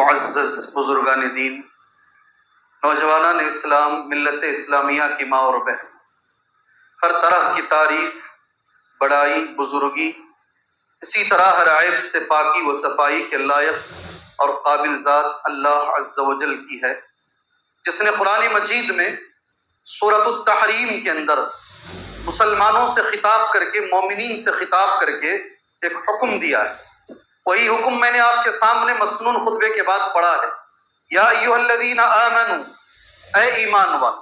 معزز بزرگان دین، نوجوانان اسلام، ملت اسلامیہ کی ماں اور بہن، ہر طرح کی تعریف، بڑائی، بزرگی اسی طرح ہر عیب سے پاکی و صفائی کے لائق اور قابل ذات اللہ عز و جل کی ہے، جس نے قرآن مجید میں سورۃ التحریم کے اندر مسلمانوں سے خطاب کر کے، مومنین سے خطاب کر کے ایک حکم دیا ہے۔ وہی حکم میں نے آپ کے سامنے مسنون خطبے کے بعد پڑھا ہے۔ یا ایھا الذین آمنوا، اے ایمان والو۔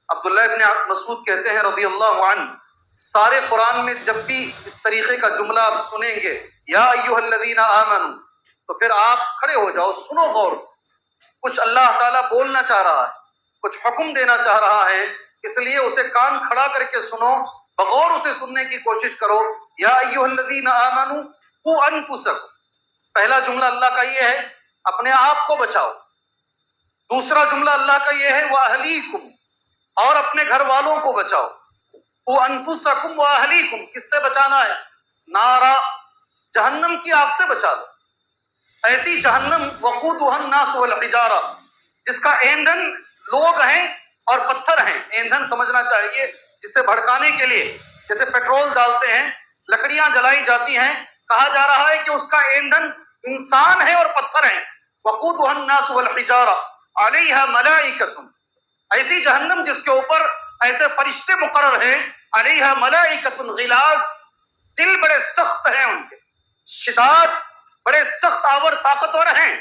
عبداللہ ابن مسعود کہتے ہیں رضی اللہ عنہ، سارے قرآن میں جب بھی اس طریقے کا جملہ آپ سنیں گے یا ایھا الذین آمنوا، تو پھر آپ کھڑے ہو جاؤ، سنو غور سے۔ کچھ اللہ تعالیٰ بولنا چاہ رہا ہے، کچھ حکم دینا چاہ رہا ہے، اس لیے اسے کان کھڑا کر کے سنو، بغور اسے سننے کی کوشش کرو۔ یا ایھا الذین آمنوا قوا انفسکم، پہلا جملہ اللہ کا یہ ہے اپنے آپ کو بچاؤ۔ دوسرا جملہ اللہ کا یہ ہے واہلیکم، اور اپنے گھر والوں کو بچاؤ۔ قوا انفسکم واہلیکم، کس سے بچانا ہے؟ نارا، جہنم کی آگ سے بچا دو۔ ایسی جہنم وقودھا الناس والحجارہ، جس کا ایندھن لوگ ہیں اور پتھر ہیں۔ ایندھن سمجھنا چاہیے جسے بھڑکانے کے لیے جیسے پیٹرول ڈالتے ہیں، لکڑیاں جلائی جاتی ہیں، کہا جا رہا ہے کہ اس کا ایندھن انسان ہے اور پتھر ہیں۔ وقودھا الناس والحجارہ علیہا ملائکۃ، ایسی جہنم جس کے اوپر ایسے فرشتے مقرر ہیں، علیہا ملائکۃ غلاظ، دل بڑے سخت ہیں ان کے، شداد، بڑے سخت آور طاقتور ہیں،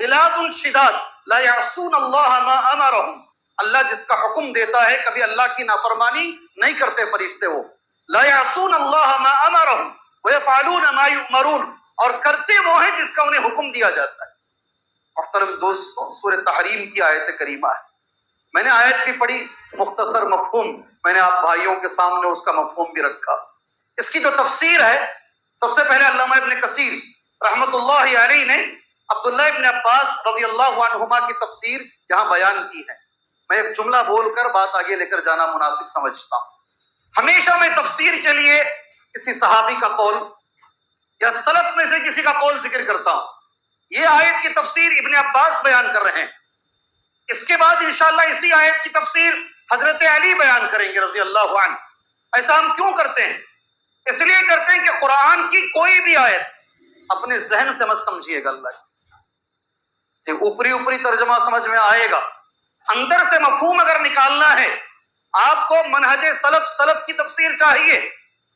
غلاظ شداد، لا یعصون اللہ ما امرہم، اللہ جس کا حکم دیتا ہے کبھی اللہ کی نافرمانی نہیں کرتے فرشتے وہ، لا یعصون اللہ ما امرہم ویفعلون ما یؤمرون، اور کرتے وہ ہیں جس کا انہیں حکم دیا جاتا ہے۔ محترم دوستوں، سورۃ تحریم کی آیت کریمہ ہے، میں نے آیت بھی پڑھی، مختصر مفہوم میں نے آپ بھائیوں کے سامنے اس کا مفہوم بھی رکھا۔ اس کی جو تفسیر ہے، سب سے پہلے علامہ ابن کثیر رحمت اللہ علیہ نے عبداللہ ابن عباس رضی اللہ عنہما کی تفسیر یہاں بیان کی ہے۔ میں ایک جملہ بول کر بات آگے لے کر جانا مناسب سمجھتا ہوں۔ ہمیشہ میں تفسیر کے لیے کسی صحابی کا قول یا سلف میں سے کسی کا قول ذکر کرتا ہوں۔ یہ آیت کی تفسیر ابن عباس بیان کر رہے ہیں، اس کے بعد انشاءاللہ اسی آیت کی تفسیر حضرت علی بیان کریں گے رضی اللہ عنہ۔ ایسا ہم کیوں کرتے ہیں؟ اس لیے کرتے ہیں کہ قرآن کی کوئی بھی آیت اپنے ذہن سے مت سمجھیے گا، اللہ جی اوپری اوپری ترجمہ سمجھ میں آئے گا، اندر سے مفہوم اگر نکالنا ہے، آپ کو منہج سلف کی تفسیر چاہیے،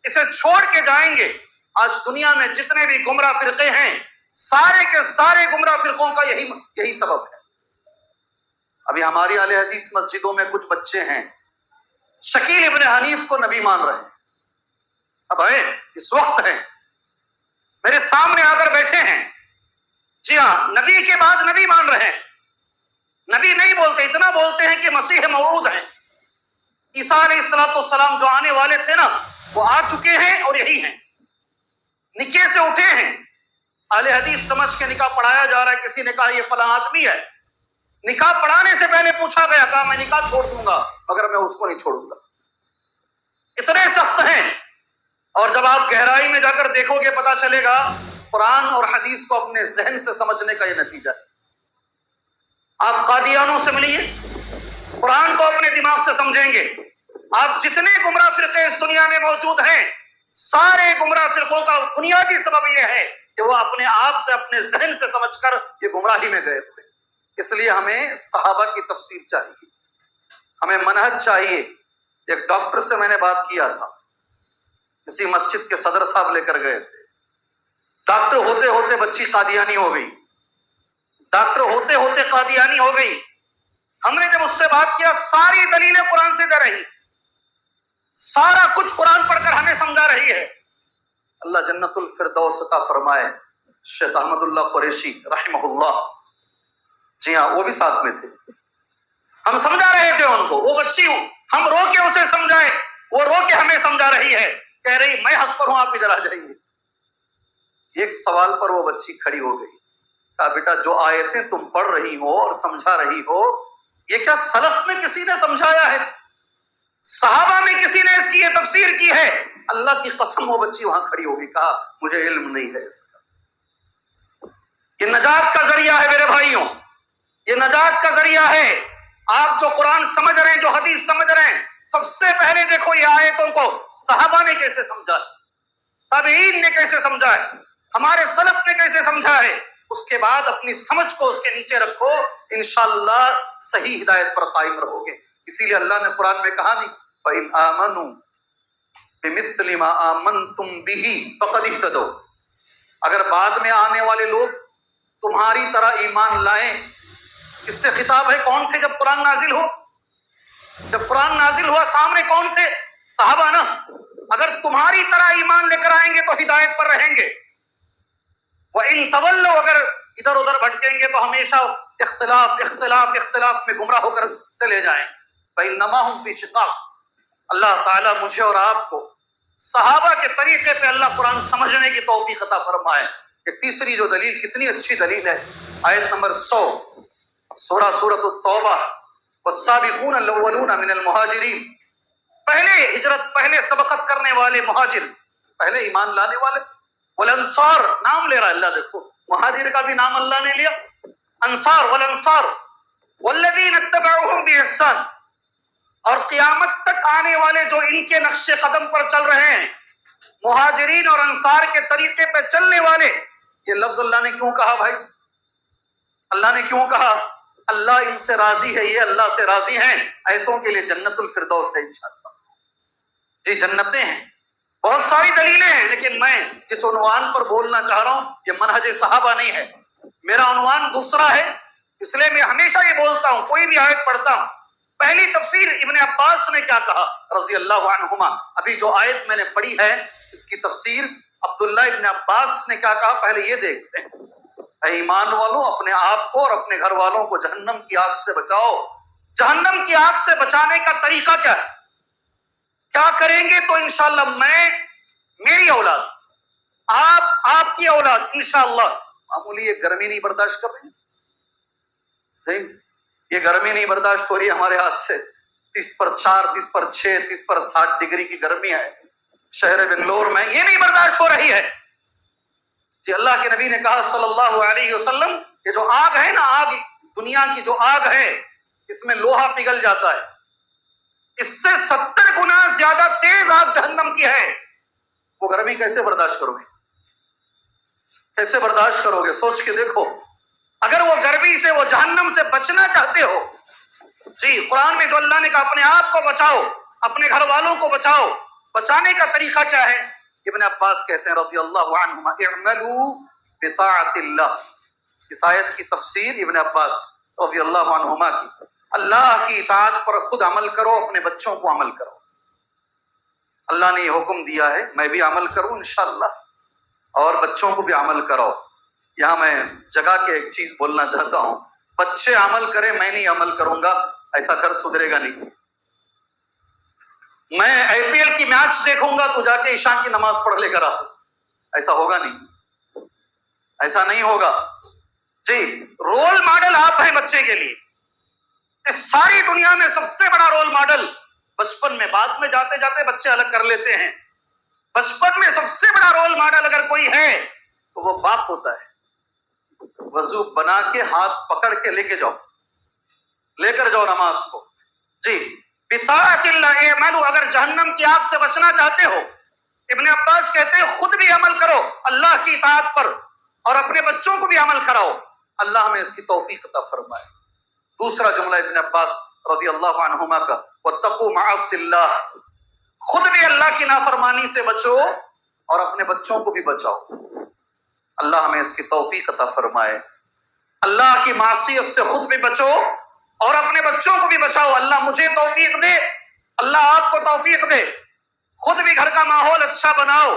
اسے چھوڑ کے جائیں گے۔ آج دنیا میں جتنے بھی گمراہ فرقے ہیں، سارے کے سارے گمراہ فرقوں کا یہی سبب ہے۔ ابھی ہماری اہل حدیث مسجدوں میں کچھ بچے ہیں شکیل ابن حنیف کو نبی مان رہے ہیں، اب ہیں اس وقت ہیں میرے سامنے آ کر بیٹھے ہیں، جی ہاں نبی کے بعد نبی مان رہے ہیں۔ نبی نہیں بولتے، اتنا بولتے ہیں کہ مسیح موعود ہیں، عیسیٰ علیہ السلام جو آنے والے تھے نا وہ آ چکے ہیں اور یہی ہیں، نکاح سے اٹھے ہیں۔ اہل حدیث سمجھ کے نکاح پڑھایا جا رہا ہے، کسی نے کہا یہ فلاں آدمی ہے، نکاح پڑھانے سے پہلے پوچھا گیا، کہا میں نکاح چھوڑ دوں گا مگر میں اس کو نہیں چھوڑوں گا۔ اتنے سخت ہیں، اور جب آپ گہرائی میں جا کر دیکھو گے پتا چلے گا قرآن اور حدیث کو اپنے ذہن سے سمجھنے کا یہ نتیجہ ہے۔ آپ قادیانوں سے ملیے، قرآن کو اپنے دماغ سے سمجھیں گے۔ آپ جتنے گمراہ فرقے اس دنیا میں موجود ہیں، سارے گمراہ فرقوں کا بنیادی سبب یہ ہے کہ وہ اپنے آپ سے، اپنے ذہن سے سمجھ کر یہ گمراہی میں گئے ہوئے۔ اس لیے ہمیں صحابہ کی تفسیر چاہیے، ہمیں منہج چاہیے۔ ایک ڈاکٹر سے میں نے بات کیا تھا، کسی مسجد کے صدر صاحب لے کر گئے تھے، ڈاکٹر ہوتے ہوتے بچی قادیانی ہو گئی، ڈاکٹر ہوتے ہوتے قادیانی ہو گئی۔ ہم نے جب اس سے بات کیا، ساری دلیلیں قرآن سے دے رہی، سارا کچھ قرآن پڑھ کر ہمیں سمجھا رہی ہے۔ اللہ جنت الفردوس عطا فرمائے۔ شیخ احمد اللہ قریشی رحمہ اللہ، جی ہاں وہ بھی ساتھ میں تھے، ہم سمجھا رہے تھے ان کو۔ وہ بچی ہم رو کے اسے سمجھائے، وہ رو کے ہمیں سمجھا رہی ہے، کہہ رہی میں حق پر ہوں، آپ ادھر آ جائیے۔ ایک سوال پر وہ بچی کھڑی ہو گئی، کہا بیٹا جو آیتیں تم پڑھ رہی ہو اور سمجھا رہی ہو، یہ کیا سلف میں کسی نے سمجھایا ہے؟ صحابہ میں کسی نے اس کی یہ تفسیر کی ہے؟ اللہ کی قسم وہ بچی وہاں کھڑی ہو گئی، کہا مجھے علم نہیں ہے اس کا، یہ نجات کا ذریعہ ذریعہ ہے میرے بھائیوں، یہ نجات کا ذریعہ ہے۔ آپ جو قرآن سمجھ رہے ہیں، جو حدیث سمجھ رہے ہیں، سب سے پہلے دیکھو یہ آیتوں کو صحابہ نے کیسے سمجھا ہے، تابعین نے کیسے سمجھا ہے، ہمارے سلف نے کیسے سمجھا ہے۔ اس کے بعد اپنی سمجھ کو اس کے نیچے رکھو، انشاءاللہ صحیح ہدایت پر قائم رہو گے۔ اسی لیے اللہ نے قرآن میں کہا نہیں فَإِنْ آمَنُوا بِمِثْلِ مَا آمَنْتُمْ بِهِ فَقَدِ اهْتَدَوْا، اگر بعد میں آنے والے لوگ تمہاری طرح ایمان لائیں، اس سے خطاب ہے کون تھے جب قرآن نازل ہو؟ جب قرآن نازل ہوا سامنے کون تھے؟ صحابہ نا۔ اگر تمہاری طرح ایمان لے کر آئیں گے تو ہدایت پر رہیں گے، وَإِن تَوَلَّوْا اگر ادھر ادھر بھٹکیں گے تو ہمیشہ اختلاف میں گمراہ ہو کر چلے جائیں۔ فَإِنَّمَا هُمْ فِي شِقَاقٍ، اللہ تعالیٰ مجھے اور آپ کو صحابہ کے طریقے پہ اللہ قرآن سمجھنے کی توفیق عطا فرمائے۔ ایک تیسری جو دلیل، کتنی اچھی دلیل ہے، آیت نمبر 100 سورۃ التوبہ، والسابقون الاولون من المہاجرین، پہلے ہجرت، پہلے سبقت کرنے والے مہاجر، پہلے ایمان لانے والے، والانصار، نام لے رہا ہے اللہ، دیکھو مہاجر کا بھی نام اللہ نے لیا، انصار، والانصار والذین اتبعوہم بإحسان، اور قیامت تک آنے والے جو ان کے نقش قدم پر چل رہے ہیں، مہاجرین اور انصار کے طریقے پہ چلنے والے۔ یہ لفظ اللہ نے کیوں کہا بھائی؟ اللہ نے کیوں کہا؟ اللہ ان سے راضی ہے، یہ اللہ سے راضی ہیں، ایسوں کے لیے جنت الفردوس ہے انشاءاللہ۔ جی جنتیں ہیں، بہت ساری دلیلیں ہیں، لیکن میں جس عنوان پر بولنا چاہ رہا ہوں یہ منہج صحابہ نہیں ہے، میرا عنوان دوسرا ہے، اس لیے میں ہمیشہ یہ بولتا ہوں، کوئی بھی آیت پڑھتا ہوں، پہلی تفسیر ابن عباس نے کیا کہا رضی اللہ عنہما، ابھی جو آیت میں نے پڑھی ہے اس کی تفسیر عبداللہ ابن عباس نے کیا کہا، پہلے یہ دیکھتے ہیں۔ اے ایمان والوں، اپنے آپ کو اور اپنے گھر والوں کو جہنم کی آگ سے بچاؤ۔ جہنم کی آگ سے بچانے کا طریقہ کیا ہے؟ کیا کریں گے تو انشاءاللہ میں، میری اولاد، آپ کی اولاد انشاءاللہ، معمولی یہ گرمی نہیں برداشت کر رہی جی، یہ گرمی نہیں برداشت ہو رہی ہے ہمارے ہاتھ سے، 30/4 30/6 30/7 ڈگری کی گرمی ہے شہر بنگلور میں، یہ نہیں برداشت ہو رہی ہے جی۔ اللہ کے نبی نے کہا صلی اللہ علیہ وسلم، یہ جو آگ ہے نا، آگ، دنیا کی جو آگ ہے، اس میں لوہا پگھل جاتا ہے، اس سے 70 گنا زیادہ تیز آگ جہنم کی ہے، وہ گرمی کیسے برداشت کرو گے؟ کیسے برداشت کرو گے؟ سوچ کے دیکھو، اگر وہ گرمی سے، وہ جہنم سے بچنا چاہتے ہو، جی قرآن میں جو اللہ نے کہا اپنے آپ کو بچاؤ، اپنے گھر والوں کو بچاؤ، بچانے کا طریقہ کیا ہے؟ ابن عباس کہتے ہیں رضی اللہ عنہما، اعملوا بطاعت اللہ، اس آیت کی تفسیر ابن عباس رضی اللہ عنہما کی، اللہ کی اطاعت پر خود عمل کرو، اپنے بچوں کو عمل کرو، اللہ نے یہ حکم دیا ہے، میں بھی عمل کروں انشاءاللہ، اور بچوں کو بھی عمل کرو۔ یہاں میں جگہ کے ایک چیز بولنا چاہتا ہوں، بچے عمل کریں، میں نہیں عمل کروں گا، ایسا گھر سدھرے گا نہیں۔ میں IPL کی میچ دیکھوں گا تو جا کے عشاء کی نماز پڑھ لے کر آ، ایسا ہوگا نہیں، ایسا نہیں ہوگا جی۔ رول ماڈل آپ ہیں بچے کے لیے، اس ساری دنیا میں سب سے بڑا رول ماڈل بچپن میں، بعد میں جاتے جاتے بچے الگ کر لیتے ہیں، بچپن میں سب سے بڑا رول ماڈل اگر کوئی ہے تو وہ باپ ہوتا ہے۔ وضو بنا کے ہاتھ پکڑ کے لے کر جاؤ نماز کو جی۔ بطاعت اللہ اعملوا، اگر جہنم کی آگ سے بچنا چاہتے ہو، ابن عباس کہتے ہیں خود بھی عمل کرو اللہ کی اطاعت پر، اور اپنے بچوں کو بھی عمل کراؤ، اللہ ہمیں اس کی توفیق عطا فرمائے۔ دوسرا جملہ ابن عباس رضی اللہ عنہما کا، واتقوا معاصی اللہ، خود بھی اللہ کی نافرمانی سے بچو اور اپنے بچوں کو بھی بچاؤ، اللہ ہمیں اس کی توفیق عطا فرمائے۔ اللہ کی معصیت سے خود بھی بچو اور اپنے بچوں کو بھی بچاؤ، اللہ مجھے توفیق دے، اللہ آپ کو توفیق دے، خود بھی گھر کا ماحول اچھا بناؤ،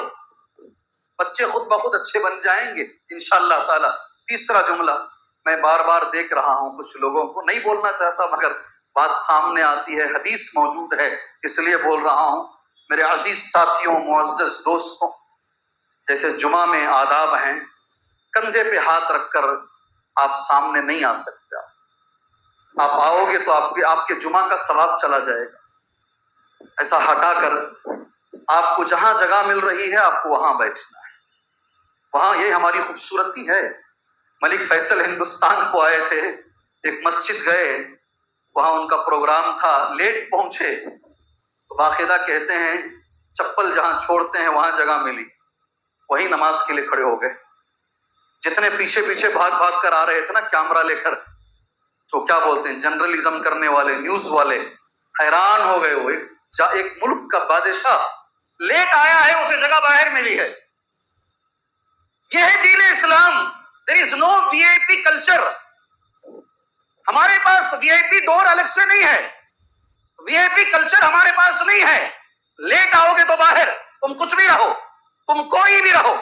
بچے خود بخود اچھے بن جائیں گے انشاءاللہ تعالی۔ تیسرا جملہ میں بار بار دیکھ رہا ہوں، کچھ لوگوں کو نہیں بولنا چاہتا مگر بات سامنے آتی ہے، حدیث موجود ہے اس لیے بول رہا ہوں۔ میرے عزیز ساتھیوں، معزز دوستوں، جیسے جمعہ میں آداب ہیں، کندھے پہ ہاتھ رکھ کر آپ سامنے نہیں آ سکتے، آپ آؤ گے تو آپ کے جمعہ کا ثواب چلا جائے گا، ایسا ہٹا کر آپ کو جہاں جگہ مل رہی ہے آپ کو وہاں بیٹھنا ہے، وہاں، یہ ہماری خوبصورتی ہے۔ ملک فیصل ہندوستان کو آئے تھے، ایک مسجد گئے، وہاں ان کا پروگرام تھا، لیٹ پہنچے تو باقاعدہ کہتے ہیں چپل جہاں چھوڑتے ہیں وہاں جگہ ملی، وہی نماز کے لیے کھڑے ہو گئے۔ جتنے پیچھے پیچھے بھاگ بھاگ کر آ رہے تھے نا کیمرہ لے کر، جو کیا بولتے ہیں جرنلزم کرنے والے، نیوز والے، حیران ہو گئے۔ وہ ایک ملک کا بادشاہ لیٹ آیا ہے، اسے جگہ باہر ملی ہے۔ یہ ہے دین اسلام۔ دیر از نو وی آئی پی کلچر۔ ہمارے پاس وی آئی پی ڈور الگ سے نہیں ہے، وی آئی پی کلچر ہمارے پاس نہیں ہے۔ لیٹ آؤ گے تو باہر، تم کچھ بھی رہو، تم کوئی بھی رہو،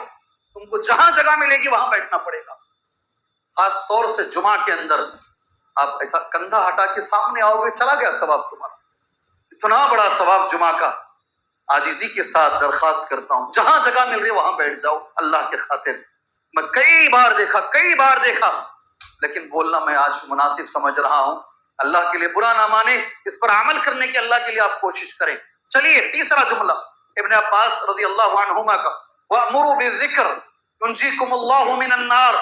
تم کو جہاں جگہ ملے گی وہاں بیٹھنا پڑے گا۔ خاص طور سے جمعہ کے اندر آپ ایسا کندھا ہٹا کے سامنے آؤ گے، چلا گیا ثواب تمہارا۔ اتنا بڑا ثواب جمعہ کا۔ عاجزی کے ساتھ درخواست کرتا ہوں جہاں جگہ مل رہی ہے وہاں بیٹھ جاؤ اللہ کے خاطر۔ میں کئی بار دیکھا لیکن بولنا میں آج مناسب سمجھ رہا ہوں۔ اللہ کے لیے برا نہ مانے، اس پر عمل کرنے کی اللہ کے لیے آپ کوشش کریں۔ چلیے تیسرا جملہ ابن عباس رضی اللہ عنہما کا، وَأْمُرُوا بِالذِّكْرِ يُنْجِيكُمُ اللَّهُ مِنَ النَّارِ۔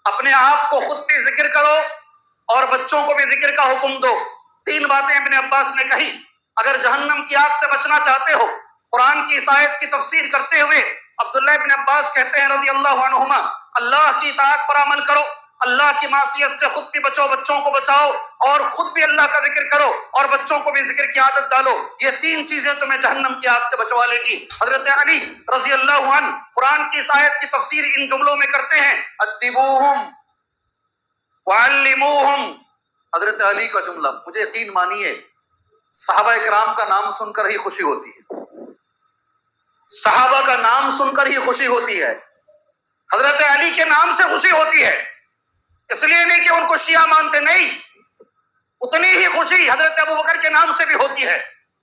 اپنے آپ کو خود بھی ذکر کرو اور بچوں کو بھی ذکر کا حکم دو۔ تین باتیں ابن عباس نے کہی۔ اگر جہنم کی آگ سے بچنا چاہتے ہو، قرآن کی اس آیت کی تفسیر کرتے ہوئے عبداللہ ابن عباس کہتے ہیں رضی اللہ عنہما، اللہ کی اطاعت پر عمل کرو، اللہ کی معصیت سے خود بھی بچو، بچوں کو بچاؤ، اور خود بھی اللہ کا ذکر کرو اور بچوں کو بھی ذکر کی عادت ڈالو۔ یہ تین چیزیں تمہیں جہنم کی آگ سے بچوا لے گی۔ حضرت علی رضی اللہ عنہ قرآن کی اس آیت کی تفسیر ان جملوں میں کرتے ہیں، ادبوہم وعلموہم۔ حضرت علی کا جملہ مجھے یقین مانیے صحابہ اکرام کا نام سن کر ہی خوشی ہوتی ہے، صحابہ کا نام سن کر ہی خوشی ہوتی ہے، حضرت علی کے نام سے خوشی ہوتی ہے۔ اس لیے نہیں کہ ان کو شیعہ مانتے، نہیں، اتنی ہی خوشی حضرت ابو بکر کے نام سے بھی ہوتی ہے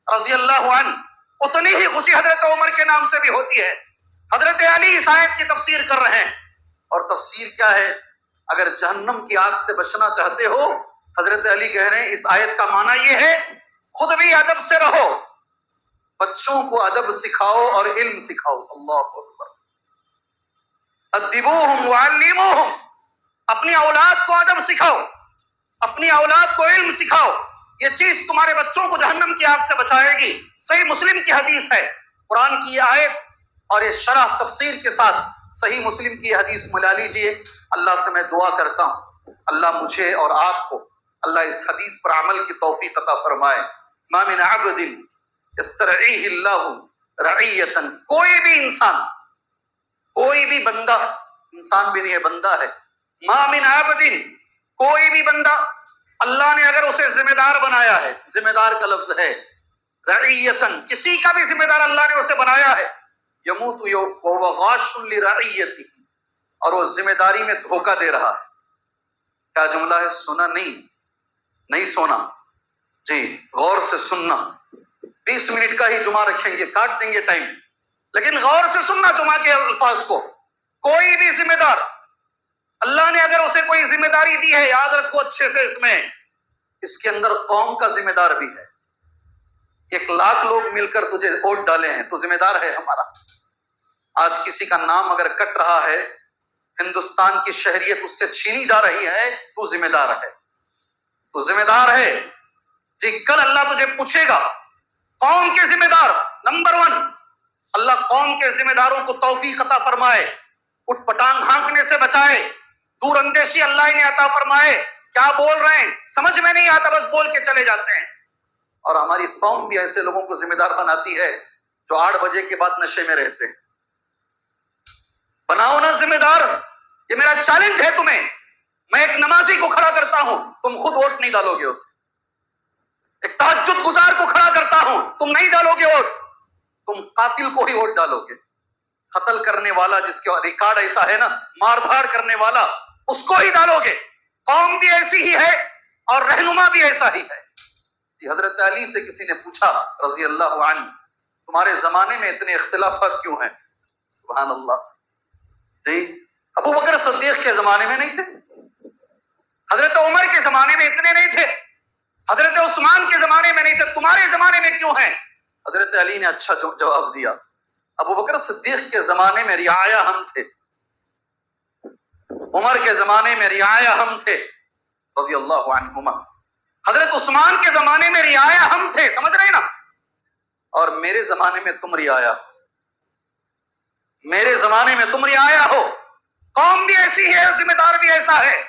رضی اللہ عنہ، اتنی ہی خوشی حضرت عمر کے نام سے بھی ہوتی ہے۔ حضرت علی اس آیت کی تفسیر کر رہے ہیں، اور تفسیر کیا ہے؟ اگر جہنم کی آگ سے بچنا چاہتے ہو، حضرت علی کہہ رہے ہیں اس آیت کا معنی یہ ہے خود بھی ادب سے رہو، بچوں کو ادب سکھاؤ اور علم سکھاؤ۔ اللہ اکبر۔ ادبوہم وعلموہم، اپنی اولاد کو ادب سکھاؤ، اپنی اولاد کو علم سکھاؤ۔ یہ چیز تمہارے بچوں کو جہنم کی آگ سے بچائے گی۔ صحیح مسلم کی حدیث ہے، قرآن کی یہ آیت اور یہ شرح تفسیر کے ساتھ صحیح مسلم کی حدیث ملا لیجئے۔ اللہ سے میں دعا کرتا ہوں اللہ مجھے اور آپ کو اللہ اس حدیث پر عمل کی توفیق عطا فرمائے۔ ما من عبد استرعیہ اللہ رعیتا، کوئی بھی انسان، کوئی بھی بندہ، انسان بھی نہیں ہے بندہ ہے، ما من عبد، کوئی بھی بندہ اللہ نے اگر اسے ذمہ دار بنایا ہے، ذمہ دار کا لفظ ہے رعیتا، کسی کا بھی ذمہ دار اللہ نے اسے بنایا ہے، یموت وہو غاش لرعیتہ، اور وہ ذمہ داری میں دھوکہ دے رہا ہے۔ کیا جملہ ہے؟ سنا نہیں سونا، جی غور سے سننا۔ 20 منٹ کا ہی جمعہ رکھیں گے، کاٹ دیں گے ٹائم، لیکن غور سے سننا جمعہ کے الفاظ کو۔ کوئی بھی ذمہ دار، اللہ نے اگر اسے کوئی ذمہ داری دی ہے، یاد رکھو اچھے سے، اس کے اندر قوم کا ذمہ دار بھی ہے۔ 1,00,000 لوگ مل کر تجھے ووٹ ڈالے ہیں تو ذمہ دار ہے ہمارا۔ آج کسی کا نام اگر کٹ رہا ہے، ہندوستان کی شہریت اس سے چھینی جا رہی ہے، تو ذمہ دار ہے، تو ذمہ دار ہے جی۔ کل اللہ تجھے پوچھے گا، قوم کے ذمہ دار نمبر 1، اللہ قوم کے ذمہ داروں کو توفیق عطا فرمائے، اٹھ پٹانگ ہانکنے سے بچائے، دور اندیشی اللہ نے عطا فرمائے۔ کیا بول رہے ہیں سمجھ میں نہیں آتا، بس بول کے چلے جاتے ہیں۔ اور ہماری قوم بھی ایسے لوگوں کو ذمہ دار بناتی ہے جو 8 بجے کے بعد نشے میں رہتے ہیں۔ بناؤ نا ذمہ دار، یہ میرا چیلنج ہے تمہیں۔ میں ایک نمازی کو کھڑا کرتا ہوں، تم خود ووٹ نہیں ڈالو گے اسے۔ ایک تہجد گزار کو کھڑا کرتا ہوں، تم نہیں ڈالو گے ووٹ، تم قاتل کو ہی ووٹ ڈالو گے۔ قتل کرنے والا جس کا ریکارڈ ایسا ہے نا، مار دھاڑ کرنے والا، اس کو ہی ڈالو گے۔ قوم بھی ایسی ہی ہے اور رہنما بھی ایسا ہی ہے۔ حضرت علی سے کسی نے پوچھا رضی اللہ عنہ، تمہارے زمانے میں اتنے اختلافات کیوں ہیں؟ سبحان اللہ جی، ابو بکر صدیق کے زمانے میں نہیں تھے، حضرت عمر کے زمانے میں اتنے نہیں تھے، حضرت عثمان کے زمانے میں نہیں تھے، تمہارے زمانے میں کیوں ہیں؟ حضرت علی نے اچھا جواب دیا، ابو بکر صدیق کے زمانے میں رعایا ہم تھے، عمر کے زمانے میں رعایا ہم تھے رضی اللہ عنہما، حضرت عثمان کے زمانے میں رعایا ہم تھے، سمجھ رہے نا، اور میرے زمانے میں تم رعایا ہو، میرے زمانے میں تم رعایا ہو۔ قوم بھی ایسی ہے، ذمہ دار بھی ایسا ہے،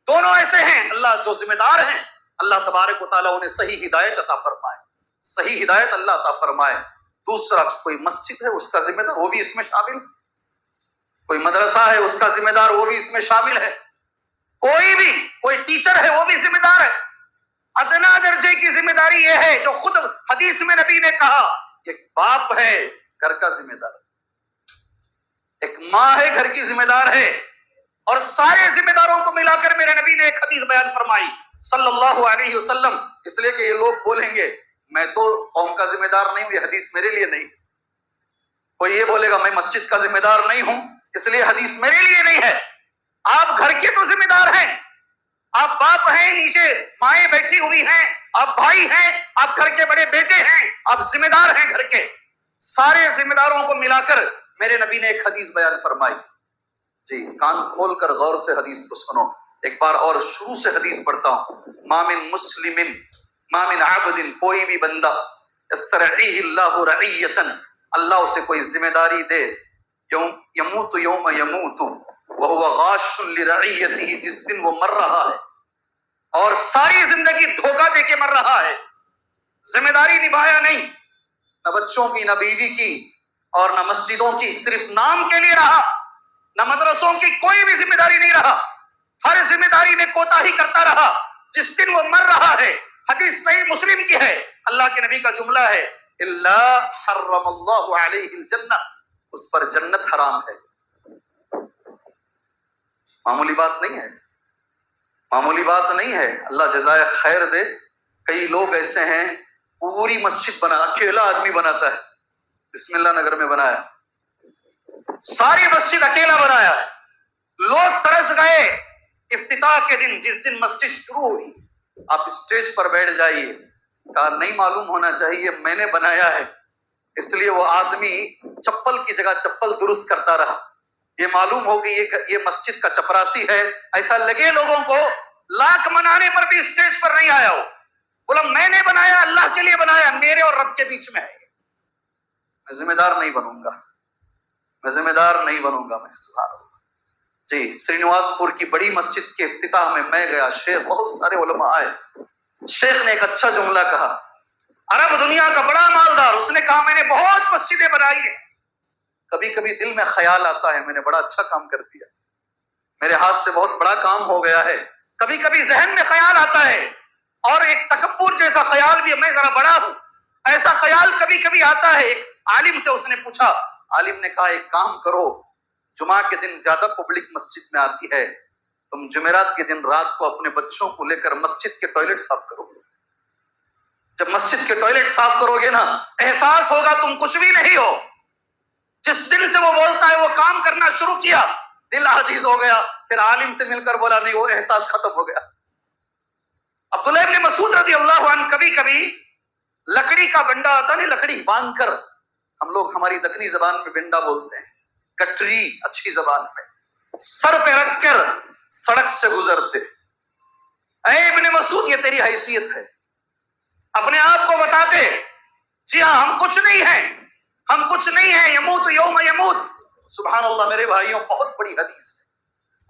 دونوں ایسے ہیں۔ اللہ جو ذمہ دار ہیں اللہ تبارک و تعالیٰ انہیں صحیح ہدایت عطا فرمائے، صحیح ہدایت اللہ عطا فرمائے۔ دوسرا، کوئی مسجد ہے اس کا ذمہ دار وہ بھی اس میں شامل، کوئی مدرسہ ہے اس کا ذمہ دار وہ بھی اس میں شامل ہے، کوئی ٹیچر ہے وہ بھی ذمہ دار ہے۔ ادنا درجے کی ذمہ داری یہ ہے جو خود حدیث میں نبی نے کہا، ایک باپ ہے گھر کا ذمہ دار، ایک ماں ہے گھر کی ذمہ دار ہے، اور سارے ذمہ داروں کو ملا کر میرے نبی نے ایک حدیث بیان فرمائی صلی اللہ علیہ وسلم۔ اس لیے کہ یہ لوگ بولیں گے میں تو قوم کا ذمہ دار نہیں ہوں، یہ حدیث میرے لیے نہیں۔ کوئی یہ بولے گا میں مسجد کا ذمہ دار نہیں ہوں اس لیے حدیث میرے لیے نہیں ہے۔ آپ گھر کے تو ذمہ دار ہیں، آپ باپ ہیں، نیچے مائیں بیٹھی ہوئی ہیں، آپ بھائی ہیں، آپ گھر کے بڑے بیٹے ہیں، آپ ذمہ دار ہیں گھر کے۔ سارے ذمہ داروں کو ملا کر میرے نبی نے ایک حدیث بیان فرمائی۔ جی کان کھول کر غور سے حدیث کو سنو، ایک بار اور شروع سے حدیث پڑھتا ہوں۔ ما من مسلم ما من عبد، کوئی بھی بندہ استرعیہ اللہ رعیتا، اللہ اسے کوئی ذمہ داری دے، یموت یوم یموت وہو غاش لرعیتہ، جس دن وہ مر رہا ہے اور ساری زندگی دھوکہ دے کے مر رہا ہے، ذمہ داری نبھایا نہیں، نہ بچوں کی نہ بیوی کی اور نہ مسجدوں کی، صرف نام کے لیے رہا، نہ مدرسوں کی کوئی بھی ذمہ داری نہیں رہا، ہر ذمہ داری میں کوتاہی کرتا رہا، جس دن وہ مر رہا ہے، حدیث صحیح مسلم کی ہے، اللہ کے نبی کا جملہ ہے الا حرم اللہ علیہ الجنہ، اس پر جنت حرام ہے۔ معمولی بات نہیں ہے، معمولی بات نہیں ہے، اللہ جزائے خیر دے۔ کئی لوگ ایسے ہیں پوری مسجد بنا، اکیلا آدمی بناتا ہے، بسم اللہ نگر میں بنایا، ساری مسجد اکیلا بنایا ہے، لوگ ترس گئے افتتاح کے دن، جس دن مسجد شروع ہوئی، آپ اسٹیج پر بیٹھ جائیے، کہا نہیں معلوم ہونا چاہیے میں نے بنایا ہے، اس لیے وہ آدمی چپل کی جگہ چپل درست کرتا رہا، یہ معلوم ہو کہ یہ مسجد کا چپراسی ہے، ایسا لگے لوگوں کو، لاکھ منانے پر بھی اسٹیج پر نہیں آیا ہو، بولا میں نے بنایا، اللہ کے لیے بنایا، میرے اور رب کے بیچ میں ہے، میں ذمہ دار نہیں بنوں گا، میں ذمہ دار نہیں بنوں گا، میں سبحان اللہ۔ جی سرینواس پور کی بڑی مسجد کے افتتاح میں گیا، شیخ بہت سارے علماء آئے، شیخ نے ایک اچھا جملہ کہا، عرب دنیا کا بڑا مالدار، اس نے کہا میں نے بہت مسجدیں بنائی ہیں، کبھی کبھی دل میں خیال آتا ہے میں نے بڑا اچھا کام کر دیا، میرے ہاتھ سے بہت بڑا کام ہو گیا ہے، کبھی کبھی ذہن میں خیال آتا ہے، اور ایک تکبر جیسا خیال بھی، میں ذرا بڑا ہوں، ایسا خیال کبھی کبھی آتا ہے۔ ایک عالم سے اس نے پوچھا، عالم نے کہا ایک کام کرو، جمعہ کے دن زیادہ پبلک مسجد میں آتی ہے، تم جمعرات کے دن رات کو اپنے بچوں کو لے کر مسجد کے ٹوائلٹ صاف کرو، جب مسجد کے ٹوائلٹ صاف کرو گے نا احساس ہوگا تم کچھ بھی نہیں ہو۔ جس دن سے وہ بولتا ہے وہ کام کرنا شروع کیا، دل عاجز ہو گیا، پھر عالم سے مل کر بولا نہیں، وہ احساس ختم ہو گیا۔ عبداللہ ابن مسعود رضی اللہ عنہ کبھی کبھی لکڑی کا بنڈا آتا نہیں، لکڑی باندھ کر، ہم لوگ ہماری دکنی زبان میں بنڈا بولتے ہیں، گٹری اچھی زبان میں، سر پہ رکھ کر سڑک سے گزرتے، اے ابن مسعود یہ تیری حیثیت ہے، اپنے آپ کو بتاتے جی ہاں ہم کچھ نہیں ہیں، ہم کچھ نہیں ہیں، یموت یوم یموت۔ سبحان اللہ میرے بھائیوں، بہت بڑی حدیث ہے،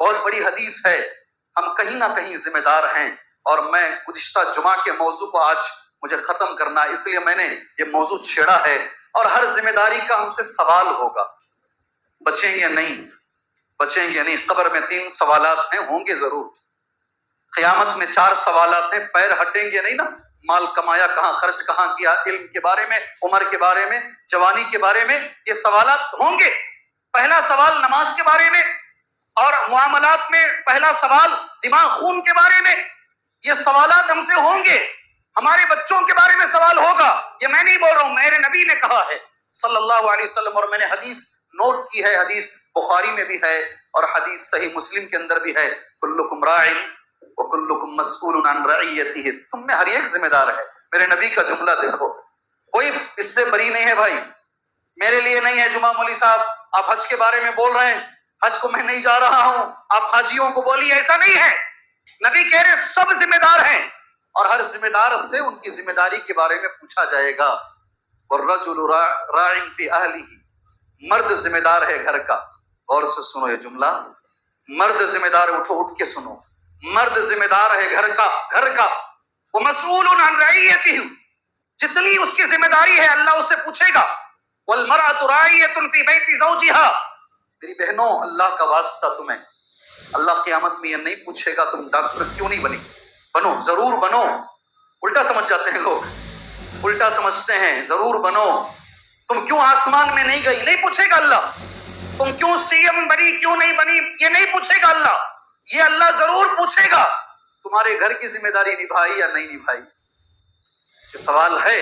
بہت بڑی حدیث ہے، ہم کہیں نہ کہیں ذمہ دار ہیں، اور میں گزشتہ جمعہ کے موضوع کو آج مجھے ختم کرنا ہے، اس لیے میں نے یہ موضوع چھیڑا ہے، اور ہر ذمہ داری کا ہم سے سوال ہوگا، بچیں گے نہیں، بچیں گے نہیں، قبر میں 3 سوالات ہیں، ہوں گے ضرور، قیامت میں 4 سوالات ہیں، پیر ہٹیں گے نہیں نا، مال کمایا کہاں، خرچ کہاں کیا، علم کے بارے میں، عمر کے بارے میں، جوانی کے بارے میں، یہ سوالات ہوں گے۔ پہلا سوال نماز کے بارے میں، اور معاملات میں پہلا سوال دماغ خون کے بارے میں، یہ سوالات ہم سے ہوں گے، ہمارے بچوں کے بارے میں سوال ہوگا، یہ میں نہیں بول رہا ہوں، میرے نبی نے کہا ہے صلی اللہ علیہ وسلم، اور میں نے حدیث نوٹ کی ہے، حدیث بخاری میں بھی ہے اور حدیث صحیح مسلم کے اندر بھی ہے، کلکم راع وکلکم مسئول عن رعیتہ، تم میں ہر ایک ذمہ دار ہے۔ میرے نبی کا جملہ دیکھو، کوئی اس سے بری نہیں ہے بھائی، میرے لیے نہیں ہے جمعہ مولوی صاحب آپ حج کے بارے میں بول رہے ہیں، حج کو میں نہیں جا رہا ہوں، آپ حاجیوں کو بولیے ایسا نہیں ہے۔ نبی کہہ رہے سب ذمہ دار ہیں، اور ہر ذمہ دار سے ان کی ذمہ داری کے بارے میں پوچھا جائے گا۔ والرجل راع فی اہلہ، مرد ذمہ دار ہے گھر کا۔ غور سے سنو یہ جملہ، مرد ذمہ دار، اٹھو اٹھ کے سنو، مرد ذمہ دار ہے گھر کا، وہ مسئول عن رعیتہ، جتنی اس کی ذمہ داری ہے اللہ اس سے پوچھے گا۔ والمرأة راعیۃ فی بیت زوجہا، میری بہنوں اللہ کا واسطہ تمہیں اللہ قیامت میں یہ نہیں پوچھے گا تم ڈاکٹر کیوں نہیں بنی، بنو، ضرور بنو۔ الٹا سمجھ جاتے ہیں لوگ، الٹا سمجھتے ہیں، ضرور بنو۔ تم کیوں آسمان میں نہیں گئی، نہیں پوچھے گا اللہ۔ تم کیوں سی ایم بنی، کیوں نہیں بنی، یہ نہیں پوچھے گا اللہ۔ یہ اللہ ضرور پوچھے گا تمہارے گھر کی ذمہ داری نبھائی یا نہیں نبھائی، یہ سوال ہے۔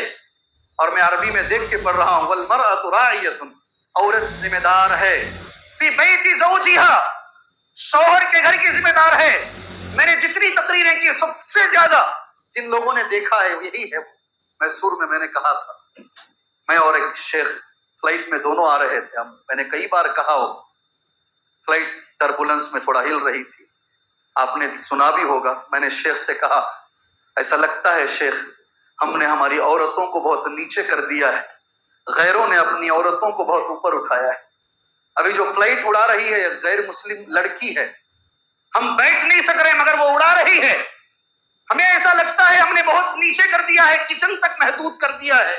اور میں عربی میں دیکھ کے پڑھ رہا ہوں، والمرأة راعیۃ، عورت ذمہ دار ہے، فی بیت زوجہا، شوہر کے گھر کی ذمہ دار ہے۔ میں نے جتنی تقریریں کی سب سے زیادہ جن لوگوں نے دیکھا ہے یہی ہے۔ میسور میں نے کہا تھا، میں اور ایک شیخ فلائٹ میں دونوں آ رہے تھے، میں نے کئی بار کہا ہو، فلائٹ ٹربولنس میں تھوڑا ہل رہی تھی، آپ نے سنا بھی ہوگا۔ میں نے شیخ سے کہا ایسا لگتا ہے شیخ ہم نے ہماری عورتوں کو بہت نیچے کر دیا ہے، غیروں نے اپنی عورتوں کو بہت اوپر اٹھایا ہے۔ ابھی جو فلائٹ اڑا رہی ہے غیر مسلم لڑکی ہے، ہم بیٹھ نہیں سک رہے مگر وہ اڑا رہی ہے، ہمیں ایسا لگتا ہے ہم نے بہت نیچے کر دیا ہے، کچن تک محدود کر دیا ہے۔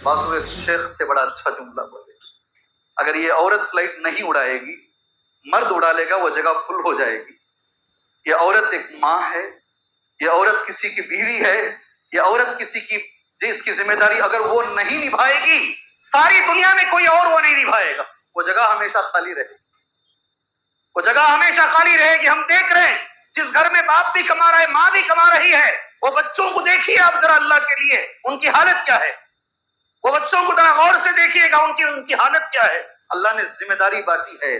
باسو ایک شیخ تھے، بڑا اچھا جملہ بولے، اگر یہ عورت فلائٹ نہیں اڑائے گی، مرد اڑا لے گا، وہ جگہ فل ہو جائے گی۔ یہ عورت ایک ماں ہے، یہ عورت کسی کی بیوی ہے، یہ عورت کسی کی جس کی ذمہ داری اگر وہ نہیں نبھائے گی، ساری دنیا میں کوئی اور وہ نہیں نبھائے گا، وہ جگہ ہمیشہ خالی رہے گی، وہ جگہ ہمیشہ خالی رہے گی۔ ہم دیکھ رہے ہیں جس گھر میں باپ بھی کما رہا ہے، ماں بھی کما رہی ہے، وہ بچوں کو دیکھیے آپ ذرا اللہ کے لیے، ان کی حالت کیا ہے؟ وہ بچوں کو ذرا غور سے دیکھیے گا، ان کی حالت کیا ہے؟ اللہ نے ذمہ داری بانٹی ہے،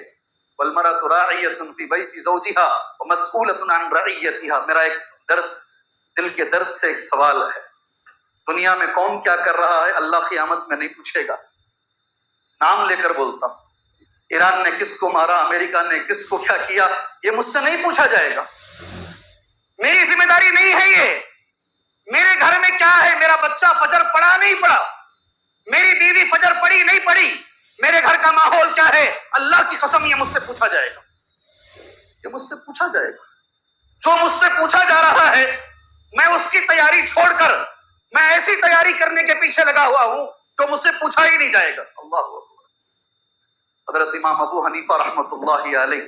والمرأة راعیۃ فی بیت زوجہا ومسئولۃ عن رعیتہا۔ میرا ایک درد، دل کے درد سے ایک سوال ہے، دنیا میں کون کیا کر رہا ہے اللہ قیامت میں نہیں پوچھے گا۔ نام لے کر بولتا ہوں، ایران نے کس کو مارا، امریکہ نے کس کو کیا کیا، یہ مجھ سے نہیں پوچھا جائے گا، میری ذمہ داری نہیں ہے یہ۔ میرے گھر میں کیا ہے، میرا بچہ فجر پڑھا نہیں پڑھا، میری بیوی فجر پڑھی نہیں پڑھی، میرے گھر کا ماحول کیا ہے، اللہ کی قسم یہ مجھ سے پوچھا جائے گا، یہ مجھ سے پوچھا جائے گا۔ جو مجھ سے پوچھا جا رہا ہے میں اس کی تیاری چھوڑ کر میں ایسی تیاری کرنے کے پیچھے لگا ہوا ہوں جو مجھ سے پوچھا ہی نہیں جائے گا۔ اللہ اکبر۔ حضرت امام ابو حنیفہ رحمۃ اللہ علیہ،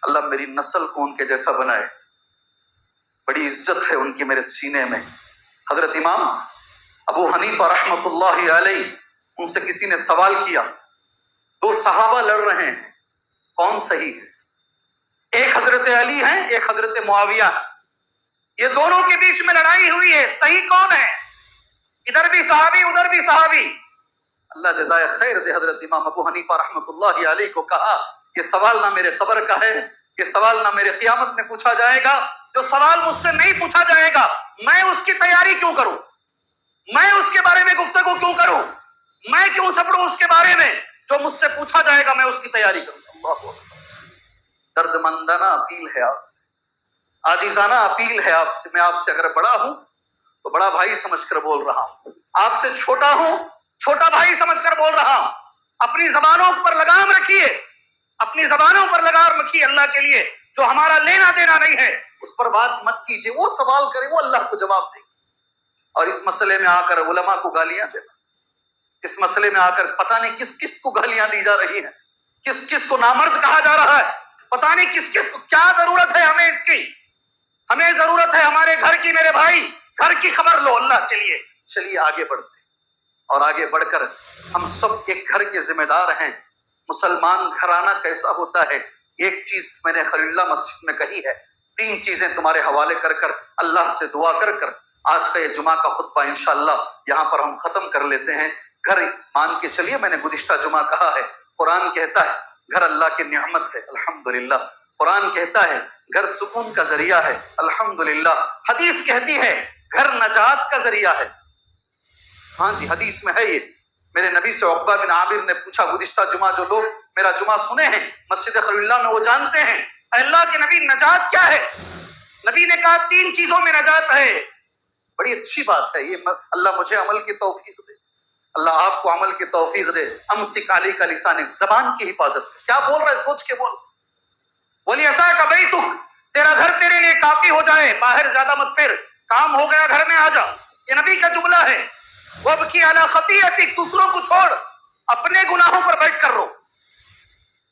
اللہ میری نسل کو ان کے جیسا بنائے، بڑی عزت ہے ان کی میرے سینے میں۔ حضرت امام ابو حنیفہ رحمۃ اللہ علیہ، ان سے کسی نے سوال کیا، دو صحابہ لڑ رہے ہیں، کون صحیح ہے؟ ایک حضرت علی ہیں، ایک حضرت معاویہ ہیں، یہ دونوں کے بیچ میں لڑائی ہوئی ہے، صحیح کون ہے؟ ادھر بھی صحابی ادھر بھی صحابی۔ اللہ جزائے خیر دے، حضرت امام ابو حنیفہ رحمۃ اللہ علیہ کو کہا یہ سوال نہ میرے قبر کا ہے، یہ سوال نہ میرے قیامت میں پوچھا جائے گا، جو سوال مجھ سے نہیں پوچھا جائے گا میں اس کی تیاری کیوں کروں، میں اس کے بارے میں گفتگو کیوں کروں، میں کیوں سپڑوں اس کے بارے میں، جو مجھ سے پوچھا جائے گا میں اس کی تیاری کروں۔ اللہ اکبر۔ درد مندانہ اپیل ہے آپ سے، عاجزانہ اپیل ہے آپ سے، میں آپ سے اگر بڑا ہوں تو بڑا بھائی سمجھ کر بول رہا ہوں، آپ سے چھوٹا ہوں چھوٹا بھائی سمجھ کر بول رہا ہوں۔ اپنی زبانوں پر لگام رکھیے، اپنی زبانوں پر لگام رکھیے اللہ کے لیے، جو ہمارا لینا دینا نہیں ہے اس پر بات مت کیجیے، وہ سوال کرے وہ اللہ کو جواب دے۔ اور اس مسئلے میں آ کر علماء کو گالیاں دینا، اس مسئلے میں آ کر پتہ نہیں کس کس کو گالیاں دی جا رہی ہیں، کس کس کو نامرد کہا جا رہا ہے، پتہ نہیں کس کس کو کیا ضرورت ہے ہمیں اس کی، ہمیں ضرورت ہے ہمارے گھر کی، میرے بھائی گھر کی خبر لو اللہ کے لیے۔ چلیے آگے بڑھتے ہیں، اور آگے بڑھ کر ہم سب ایک گھر کے ذمہ دار ہیں۔ مسلمان گھرانہ کیسا ہوتا ہے، ایک چیز میں نے خلیل اللہ مسجد میں کہی ہے، تین چیزیں تمہارے حوالے کر کر اللہ سے دعا کر کر آج کا یہ جمعہ کا خطبہ انشاءاللہ یہاں پر ہم ختم کر لیتے ہیں۔ گھر مان کے چلیے، میں نے گزشتہ جمعہ کہا ہے، قرآن کہتا ہے گھر اللہ کی نعمت ہے، الحمدللہ۔ قرآن کہتا ہے گھر سکون کا ذریعہ ہے، الحمدللہ۔ حدیث کہتی ہے گھر نجات کا ذریعہ ہے، ہاں جی حدیث میں ہے یہ۔ میرے نبی سے عقبہ بن عامر نے پوچھا گزشتہ جمعہ جو لوگ میرا جمعہ سنے ہیں مسجد خلیل اللہ میں، وہ جانتے ہیں اے اللہ کے نبی نجات کیا ہے؟ نبی نے کہا 3 چیزوں میں نجات ہے۔ بڑی اچھی بات ہے یہ، اللہ مجھے عمل کی توفیق دے، اللہ آپ کو عمل کی توفیق دے۔ امسک علیک لسانک، زبان کی حفاظت۔ کیا بول رہے سوچ کے بول۔ ولیسعک بیتک، تیرا گھر تیرے لیے کافی ہو جائے، باہر زیادہ مت پھر، کام ہو گیا گھر میں آ جا، یہ نبی کا جملہ ہے۔ وابکی علی خطیئتک، دوسروں کو چھوڑ، اپنے گناہوں پر بیٹھ کر رو۔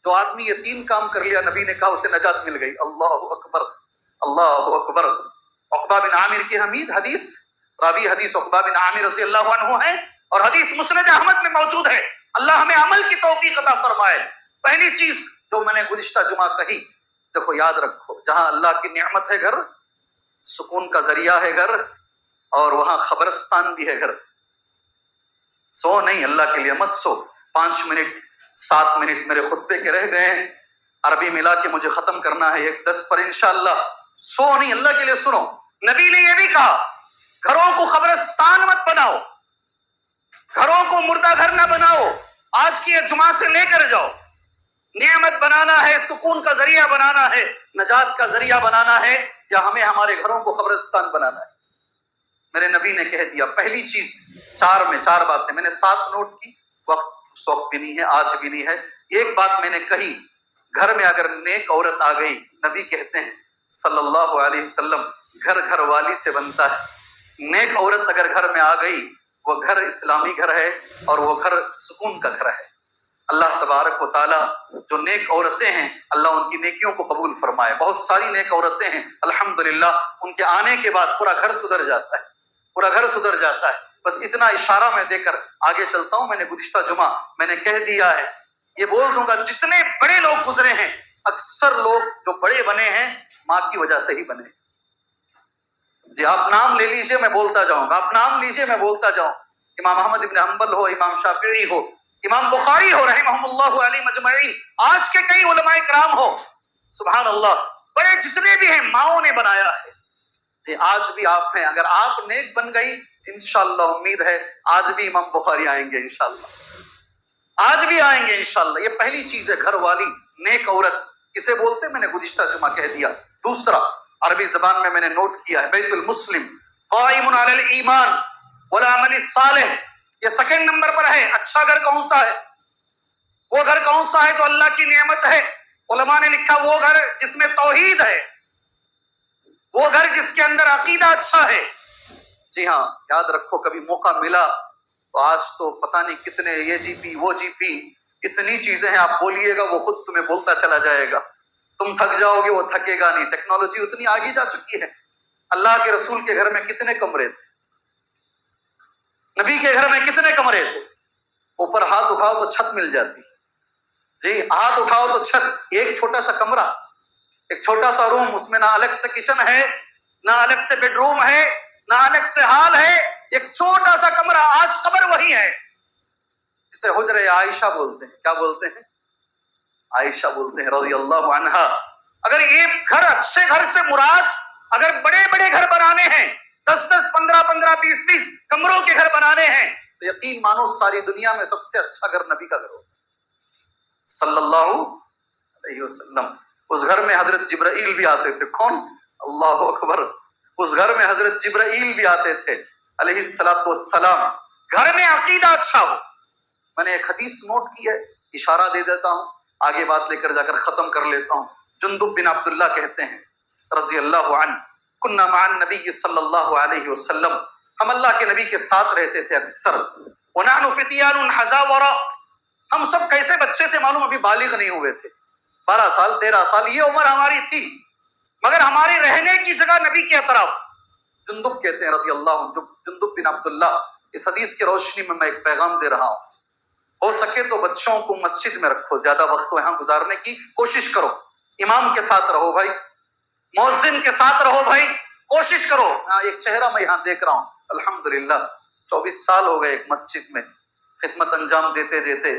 جو آدمی یہ 3 کام کر لیا، نبی نے کہا اسے نجات مل گئی۔ اللہ اکبر، اللہ اکبر۔ عقبہ بن عامر کی حمید حدیث، راوی حدیث عقبہ بن عامر رضی اللہ عنہ ہے، اور حدیث مسند احمد میں موجود ہے۔ اللہ ہمیں عمل کی توفیق عطا فرمائے۔ پہلی چیز جو میں نے گزشتہ جمعہ کہی، دیکھو یاد رکھو، جہاں اللہ کی نعمت ہے گھر، سکون کا ذریعہ ہے گھر، اور وہاں خبرستان بھی ہے گھر۔ سو نہیں، اللہ کے لیے مت سو۔ 5 منٹ 7 منٹ میرے خطبے کے رہ گئے ہیں، عربی ملا کے مجھے ختم کرنا ہے 1:10 پر انشاءاللہ۔ سو نہیں، اللہ کے لیے سنو۔ نبی نے یہ بھی کہا گھروں کو خبرستان مت بناؤ، گھروں کو مردہ گھر نہ بناؤ۔ آج کی جمعہ سے لے کر جاؤ، نعمت بنانا ہے، سکون کا ذریعہ بنانا ہے، نجات کا ذریعہ بنانا ہے، یا ہمیں ہمارے گھروں کو قبرستان بنانا ہے؟ میرے نبی نے کہہ دیا پہلی چیز، 4 باتیں میں نے 7 نوٹ کی، وقت اس وقت بھی نہیں ہے، آج بھی نہیں ہے۔ ایک بات میں نے کہی، گھر میں اگر نیک عورت آ گئی، نبی کہتے ہیں صلی اللہ علیہ وسلم گھر گھر والی سے بنتا ہے۔ نیک عورت اگر گھر میں آ گئی، وہ گھر اسلامی گھر ہے، اور وہ گھر سکون کا گھر ہے۔ اللہ تبارک و تعالیٰ جو نیک عورتیں ہیں، اللہ ان کی نیکیوں کو قبول فرمائے۔ بہت ساری نیک عورتیں ہیں الحمدللہ، ان کے آنے کے بعد پورا گھر سدھر جاتا ہے، پورا گھر سدھر جاتا ہے۔ بس اتنا اشارہ میں دے کر آگے چلتا ہوں۔ میں نے گزشتہ جمعہ میں نے کہہ دیا ہے، یہ بول دوں گا، جتنے بڑے لوگ گزرے ہیں، اکثر لوگ جو بڑے بنے ہیں ماں کی وجہ سے ہی بنے۔ جی آپ نام لے لیجئے، میں بولتا جاؤں گا، آپ نام لیجئے میں بولتا جاؤں۔ امام احمد ابن حنبل ہو، امام شافعی ہو، امام بخاری ہو رحمہم اللہ علیہ مجمعین، آج کے کئی علماء کرام ہو، سبحان اللہ، بڑے جتنے بھی ہیں ماؤں نے بنایا ہے۔ جی آج بھی آپ ہیں، اگر آپ نیک بن گئی انشاءاللہ امید ہے آج بھی امام بخاری آئیں گے، انشاءاللہ آج بھی آئیں گے انشاءاللہ۔ یہ پہلی چیز ہے، گھر والی نیک عورت کسے بولتے میں نے گزشتہ جمعہ کہہ دیا۔ دوسرا، عربی زبان میں نے نوٹ کیا ہے، بیت المسلم قائم علی الایمان والعمل الصالح، یہ 2 نمبر پر ہے۔ اچھا گھر کون سا ہے؟ وہ گھر کون سا ہے جو اللہ کی نعمت ہے؟ علماء نے لکھا وہ گھر جس میں توحید ہے، وہ گھر جس کے اندر عقیدہ اچھا ہے۔ جی ہاں، یاد رکھو کبھی موقع ملا تو آج تو پتہ نہیں کتنے یہ جی پی وہ جی پی، اتنی چیزیں ہیں، آپ بولیے گا وہ خود تمہیں بولتا چلا جائے گا، تم تھک جاؤ گے وہ تھکے گا نہیں۔ ٹیکنالوجی اتنی آگے جا چکی ہے۔ اللہ کے رسول کے گھر میں کتنے کمرے تھے؟ نبی کے گھر میں کتنے کمرے تھے؟ اوپر ہاتھ اٹھاؤ تو چھت مل جاتی، جی ہاتھ اٹھاؤ تو چھت۔ ایک چھوٹا سا کمرہ، ایک چھوٹا سا روم، اس میں نہ الگ سے کچن ہے، نہ الگ سے بیڈ روم ہے، نہ الگ سے ہال ہے، ایک چھوٹا سا کمرہ۔ آج قبر وہی ہے جسے حجرہ عائشہ بولتے ہیں۔ کیا بولتے ہیں؟ عائشہ بولتے ہیں رضی اللہ عنہا۔ اگر ایک گھر، اچھے گھر سے مراد اگر بڑے بڑے گھر بنانے ہیں، 10 15 15 20 کمروں کے گھر بنانے ہیں، تو یقین مانو ساری دنیا میں سب سے اچھا گھر نبی کا گھر ہوتا ہے صلی اللہ علیہ وسلم۔ اس گھر میں حضرت جبرائیل بھی آتے تھے۔ کون؟ اللہ اکبر۔ اس گھر میں حضرت جبرائیل بھی آتے تھے علیہ السلام۔ گھر میں عقیدہ اچھا ہو۔ میں نے ایک حدیث نوٹ کی ہے، اشارہ دے دیتا ہوں، آگے بات لے کر جا کر ختم کر لیتا ہوں۔ جندب بن عبداللہ کہتے ہیں رضی اللہ عنہ، کننا مع النبی صلی اللہ علیہ وسلم، ہم اللہ کے نبی کے ساتھ رہتے تھے اکثر۔ ونحن فتیان حزاورا، ہم سب کیسے بچے تھے معلوم، ابھی بالغ نہیں ہوئے تھے، 12 سال 13 سال یہ عمر ہماری تھی، مگر ہماری رہنے کی جگہ نبی کے اطراف۔ جندب کہتے ہیں رضی اللہ عنہ، جندب بن عبداللہ، اس حدیث کی روشنی میں ایک پیغام دے رہا ہوں، ہو سکے تو بچوں کو مسجد میں رکھو، زیادہ وقت یہاں گزارنے کی کوشش کرو، امام کے ساتھ رہو بھائی، مؤذن کے ساتھ رہو بھائی، کوشش کرو۔ ایک چہرہ میں یہاں دیکھ رہا ہوں الحمدللہ، 24 سال ہو گئے ایک مسجد میں خدمت انجام دیتے دیتے۔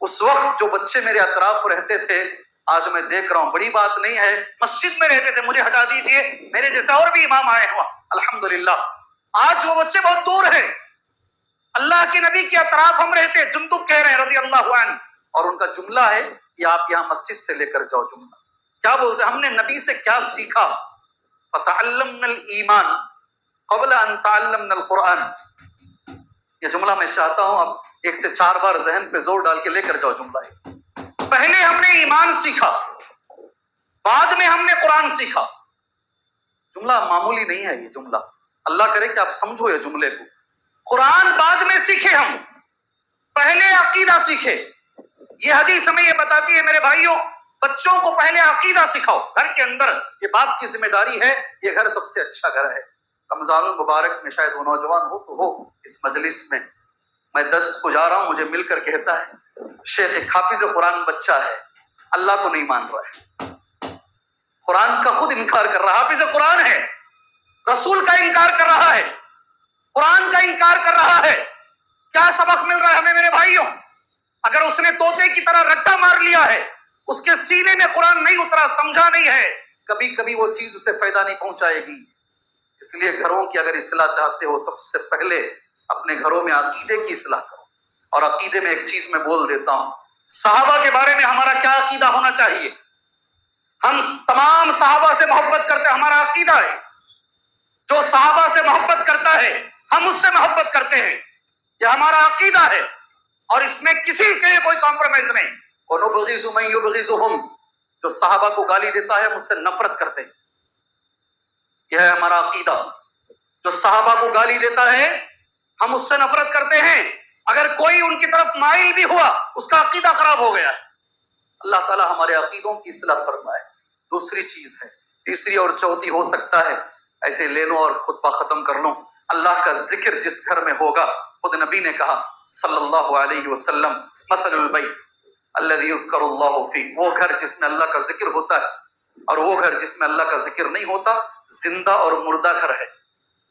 اس وقت جو بچے میرے اطراف رہتے تھے، آج میں دیکھ رہا ہوں بڑی بات نہیں ہے، مسجد میں رہتے تھے، مجھے ہٹا دیجئے، میرے جیسے اور بھی امام آئے ہوا الحمدللہ، آج وہ بچے بہت دور ہیں، اللہ کے نبی کے اطراف ہم رہتے۔ جندب کہہ رہے ہیں رضی اللہ عنہ، اور ان کا جملہ ہے یہ آپ یہاں مسجد سے لے کر جاؤ جملہ. کیا بولتے ہیں؟ ہم نے نبی سے کیا سیکھا؟ فتعلمنا الایمان قبل ان تعلمنا القرآن. یہ جملہ میں چاہتا ہوں اب 1 سے 4 بار ذہن پہ زور ڈال کے لے کر جاؤ جملہ ہے. پہلے ہم نے ایمان سیکھا، بعد میں ہم نے قرآن سیکھا. جملہ معمولی نہیں ہے یہ جملہ، اللہ کرے کہ آپ سمجھو یہ جملے کو. قرآن بعد میں سیکھے، ہم پہلے عقیدہ سیکھے. یہ حدیث ہمیں یہ بتاتی ہے میرے بھائیوں، بچوں کو پہلے عقیدہ سکھاؤ گھر کے اندر. یہ باپ کی ذمہ داری ہے. یہ گھر سب سے اچھا گھر ہے. رمضان المبارک میں شاید وہ نوجوان ہو تو ہو اس مجلس میں درس کو جا رہا ہوں، مجھے مل کر کہتا ہے شیخ ایک حافظ قرآن بچہ ہے، اللہ کو نہیں مان رہا ہے، قرآن کا خود انکار کر رہا ہے. حافظ قرآن ہے، رسول کا انکار کر رہا ہے، قرآن کا انکار کر رہا ہے. کیا سبق مل رہا ہے ہمیں میرے بھائیوں؟ اگر اس نے طوطے کی طرح رٹا مار لیا ہے، اس کے سینے میں قرآن نہیں اترا، سمجھا نہیں ہے، کبھی کبھی وہ چیز اسے فائدہ نہیں پہنچائے گی. اس لیے گھروں کی اگر اصلاح چاہتے ہو، سب سے پہلے اپنے گھروں میں عقیدے کی اصلاح کرو. اور عقیدے میں ایک چیز میں بول دیتا ہوں، صحابہ کے بارے میں ہمارا کیا عقیدہ ہونا چاہیے؟ ہم تمام صحابہ سے محبت کرتے ہیں، ہمارا عقیدہ ہے. جو صحابہ سے محبت کرتا ہے ہم اس سے محبت کرتے ہیں، یہ ہمارا عقیدہ ہے. اور اس میں کسی کے لیے کوئی کمپرومائز نہیں. وَنُبْغِضُ مَن يُبْغِضُهُمْ، جو صحابہ کو گالی دیتا ہے ہم اس سے نفرت کرتے ہیں. یہ ہے ہمارا عقیدہ. جو صحابہ کو گالی دیتا ہے ہم اس سے نفرت کرتے ہیں. اگر کوئی ان کی طرف مائل بھی ہوا اس کا عقیدہ خراب ہو گیا ہے. اللہ تعالی ہمارے عقیدوں کی اصلاح فرمائے. دوسری چیز ہے، تیسری اور چوتھی ہو سکتا ہے ایسے لے لو اور خطبہ ختم کر لو. اللہ کا ذکر جس گھر میں ہوگا، خود نبی نے کہا صلی اللہ علیہ وسلم، مثل البیت الذی یذکر اللہ فیہ، وہ گھر جس میں اللہ کا ذکر ہوتا ہے اور وہ گھر جس میں اللہ کا ذکر نہیں ہوتا، زندہ اور مردہ گھر ہے.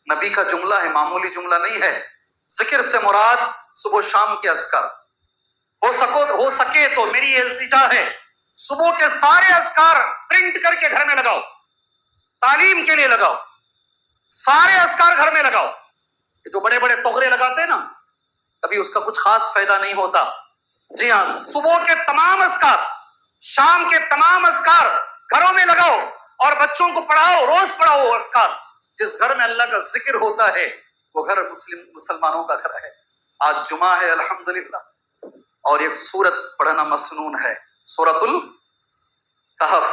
نبی کا جملہ ہے، معمولی جملہ نہیں ہے. ذکر سے مراد صبح و شام کے اذکار. ہو سکے تو میری یہ التجا ہے، صبح کے سارے اذکار پرنٹ کر کے گھر میں لگاؤ، تعلیم کے لیے لگاؤ. سارے اذکار گھر میں لگاؤ. یہ جو بڑے بڑے تغرے لگاتے ہیں نا، کبھی اس کا کچھ خاص فائدہ نہیں ہوتا. جی ہاں، صبح کے تمام اذکار، شام کے تمام اذکار گھروں میں لگاؤ اور بچوں کو پڑھاؤ، روز پڑھاؤ وہ اذکار. جس گھر میں اللہ کا ذکر ہوتا ہے وہ گھر مسلمانوں کا گھر ہے. آج جمعہ ہے الحمدللہ، اور ایک سورت پڑھنا مسنون ہے، سورۃ الکہف.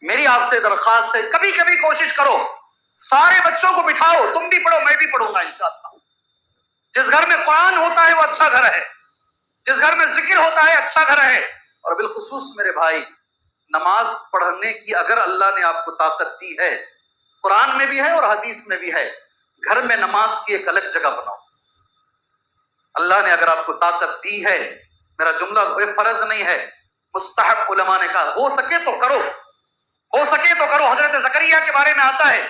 میری آپ سے درخواست ہے، کبھی کبھی کوشش کرو، سارے بچوں کو بٹھاؤ، تم بھی پڑھو، میں بھی پڑھوں گا انشاءاللہ. جس گھر میں قرآن ہوتا ہے وہ اچھا گھر ہے، جس گھر میں ذکر ہوتا ہے اچھا گھر ہے. اور بالخصوص میرے بھائی، نماز پڑھنے کی اگر اللہ نے آپ کو طاقت دی ہے، قرآن میں بھی ہے اور حدیث میں بھی ہے، گھر میں نماز کی ایک الگ جگہ بناؤ. اللہ نے اگر آپ کو طاقت دی ہے، میرا جملہ فرض نہیں ہے، مستحب علماء نے کہا ہو سکے تو کرو، ہو سکے تو کرو. حضرت زکریا کے بارے میں آتا ہے،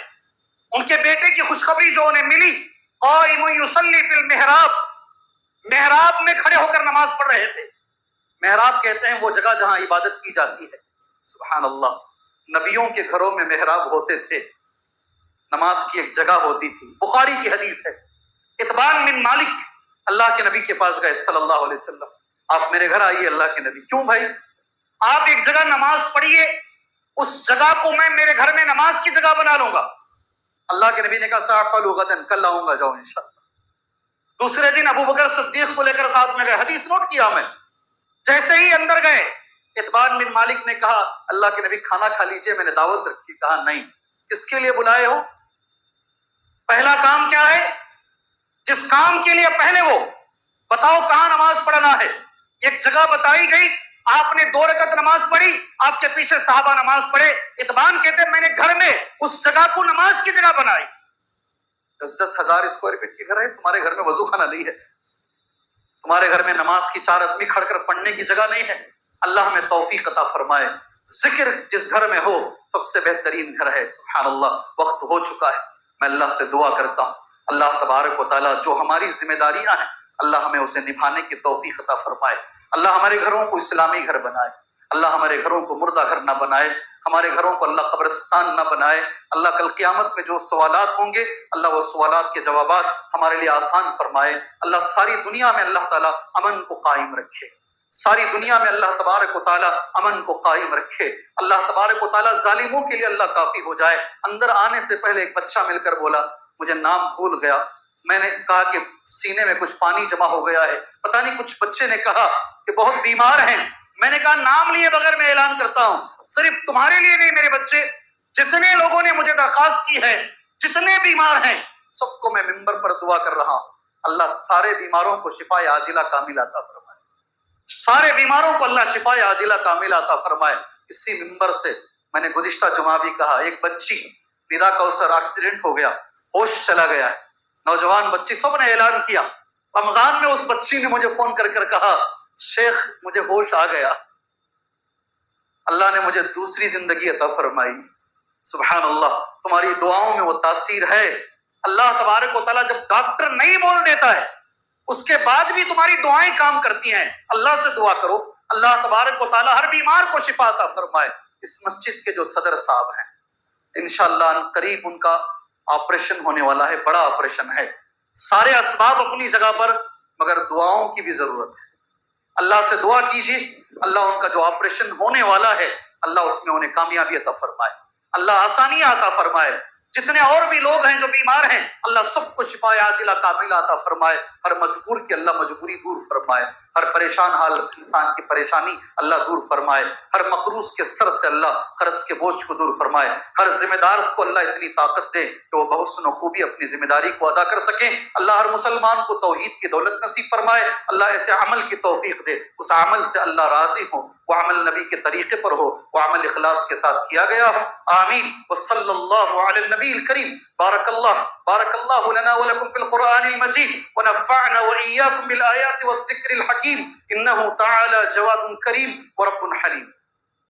ان کے بیٹے کی خوشخبری جو انہیں ملی، قائم یصلی فی المحراب، محراب میں کھڑے ہو کر نماز پڑھ رہے تھے. محراب کہتے ہیں وہ جگہ جہاں عبادت کی جاتی ہے. سبحان اللہ، نبیوں کے گھروں میں محراب ہوتے تھے، نماز کی ایک جگہ ہوتی تھی. بخاری کی حدیث ہے، اتبان بن مالک اللہ کے نبی کے پاس گئے صلی اللہ علیہ وسلم، آپ میرے گھر آئیے. اللہ کے نبی، کیوں بھائی؟ آپ ایک جگہ نماز پڑھیے، اس جگہ کو میں میرے گھر میں نماز کی جگہ بنا لوں گا. اللہ کے نبی نے کہا سأفعل غدا، کل آؤں گا، جاؤ انشاءاللہ. دوسرے دن ابو بکر صدیق کو لے کر ساتھ میں گئے. حدیث نوٹ کیا میں. جیسے ہی اندر گئے، اتبان بن مالک نے کہا اللہ کے نبی کھانا کھا لیجئے، میں نے دعوت رکھی. کہا نہیں. کس کے لیے بلائے ہو؟ پہلا کام کیا ہے؟ جس کام کے لیے پہلے وہ بتاؤ کہاں نماز پڑھنا ہے. ایک جگہ بتائی گئی، آپ نے 2 رکعت نماز پڑھی، آپ کے پیچھے صحابہ نماز پڑھے. اتبان کہتے ہیں میں نے گھر میں اس جگہ کو نماز کی جگہ بنائی. 10-10 ہزار اسکوائر فٹ کے گھر ہے، تمہارے گھر میں وضو خانہ نہیں ہے، تمہارے گھر میں نماز کی 4 آدمی کھڑ کر پڑھنے کی جگہ نہیں ہے. اللہ ہمیں توفیق عطا فرمائے. ذکر جس گھر میں ہو سب سے بہترین گھر ہے. سبحان اللہ. وقت ہو چکا ہے، میں اللہ سے دعا کرتا ہوں اللہ تبارک و تعالیٰ جو ہماری ذمہ داریاں ہیں اللہ ہمیں اسے نبھانے کی توفیق عطا فرمائے. اللہ ہمارے گھروں کو اسلامی گھر بنائے، اللہ ہمارے گھروں کو مردہ گھر نہ بنائے، ہمارے گھروں کو اللہ قبرستان نہ بنائے. اللہ کل قیامت میں جو سوالات ہوں گے اللہ وہ سوالات کے جوابات ہمارے لیے آسان فرمائے. اللہ ساری دنیا میں اللہ تعالیٰ امن کو قائم رکھے، ساری دنیا میں اللہ تبارک و تعالیٰ امن کو قائم رکھے، اللہ تبارک و تعالیٰ ظالموں کے لیے اللہ کافی ہو جائے۔ اندر آنے سے پہلے ایک بچہ مل کر بولا، مجھے نام بھول گیا، میں نے کہا کہ سینے میں کچھ پانی جمع ہو گیا ہے، پتہ نہیں کچھ بچے نے کہا کہ بہت بیمار ہیں، میں نے کہا نام لیے بغیر میں اعلان کرتا ہوں، صرف تمہارے لیے نہیں میرے بچے، جتنے لوگوں نے مجھے درخواست کی ہے، جتنے بیمار ہیں، سب کو میں ممبر پر دعا کر رہا ہوں، اللہ سارے بیماروں کو شفا عاجلہ کامل عطا فرمائے، سارے بیماروں کو اللہ شفا عاجلہ کامل عطا فرمائے۔ اسی ممبر سے میں نے گزشتہ جمعہ بھی کہا، ایک بچی ندا کوثر ایکسیڈنٹ ہو گیا، ہوش چلا گیا ہے، نوجوان بچی، سب نے اعلان کیا، رمضان میں اس بچی نے مجھے فون کر کر کہا شیخ مجھے ہوش آ گیا، اللہ نے مجھے دوسری زندگی عطا فرمائی۔ سبحان اللہ، تمہاری دعاؤں میں وہ تاثیر ہے۔ اللہ تبارک و تعالیٰ جب ڈاکٹر نہیں بول دیتا ہے اس کے بعد بھی تمہاری دعائیں کام کرتی ہیں، اللہ سے دعا کرو، اللہ تبارک و تعالیٰ ہر بیمار کو شفا عطا فرمائے۔ اس مسجد کے جو صدر صاحب ہیں انشاءاللہ ان قریب ان کا آپریشن ہونے والا ہے، بڑا آپریشن ہے، سارے اسباب اپنی جگہ پر، مگر دعاؤں کی بھی ضرورت ہے۔ اللہ سے دعا کیجیے، اللہ ان کا جو آپریشن ہونے والا ہے اللہ اس میں انہیں کامیابی عطا فرمائے، اللہ آسانیاں عطا فرمائے۔ جتنے اور بھی لوگ ہیں جو بیمار ہیں اللہ سب کو شفا عاجلہ کاملہ عطا فرمائے، ہر مجبور کی اللہ مجبوری دور فرمائے، ہر پریشان حال انسان کی پریشانی اللہ دور فرمائے، ہر مقروض کے سر سے اللہ قرض کے بوجھ کو دور فرمائے، ہر ذمہ دار کو اللہ اتنی طاقت دے کہ وہ بحسن و خوبی اپنی ذمہ داری کو ادا کر سکیں، اللہ ہر مسلمان کو توحید کی دولت نصیب فرمائے، اللہ ایسے عمل کی توفیق دے اس عمل سے اللہ راضی ہو، وہ عمل نبی کے طریقے پر ہو، وہ عمل اخلاص کے ساتھ کیا گیا ہو، آمین۔ وصلی اللہ علی النبی الکریم، بارک اللہ لنا ولکم فی القرآن المجید ونفعنا وإیاکم بالآیات والذکر الحکیم، انہ تعالی جواد کریم ورب حلیم۔